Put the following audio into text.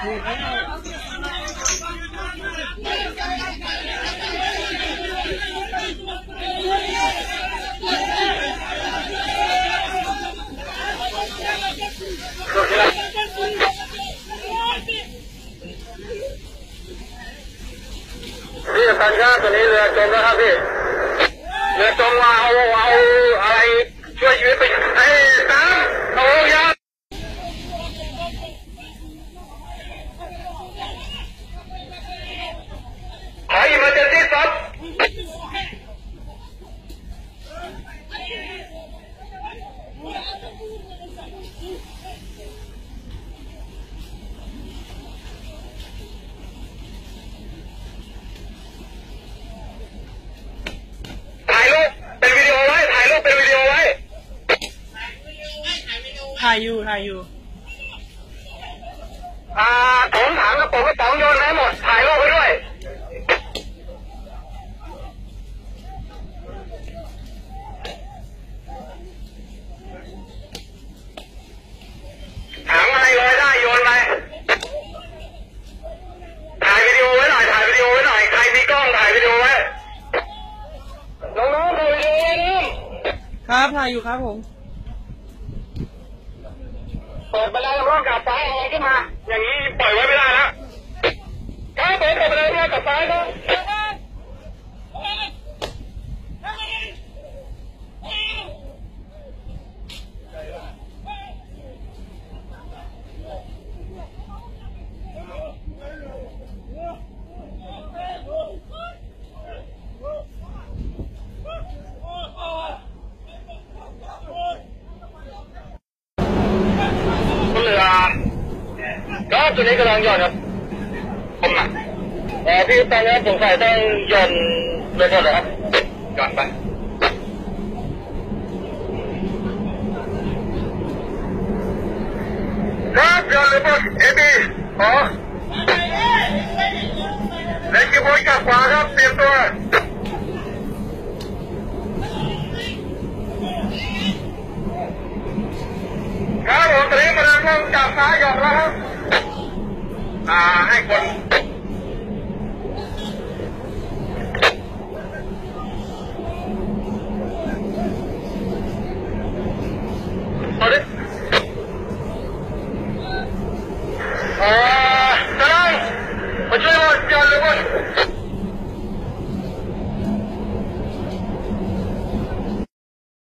พี่ตันครับตอนนี้เรือจมแล้วครับพี่เรือจมว่าเอาอะไรช่วยชีวิตไปไอ้น้ำเอายาขออีเมอร์เจนซี่ซับถ่ายอยู่ถุงถังกระป๋องโยนให้หมดถ่ายรูปไปด้วยถังอะไรเลยได้โยนไปถ่ายวิดีโอไว้หน่อยใครมีกล้องถ่ายวิดีโอไว้น้องๆถ่ายวิดีโอไว้นะครับ ถ่ายอยู่ครับผมเปิดบันไดร่องกับซ้ายเอาขึ้นมาอย่างนี้ปล่อยไว้ไม่ได้แล้วครับเปิดบันไดร่องกับซ้ายนะก็ตัวนี้กำลังหย่อนครับผมพี่ตอนนี้สงสัยต้องหย่อนเลยก่อนนะครับหย่อนไปครับหย่อนเลยปุ๊บเอบีขอเล็กกี่โมงกับขวาครับเตรียมตัวครับผมตอนนี้กำลังลงจากซ้ายหย่อนแล้วครับให้คน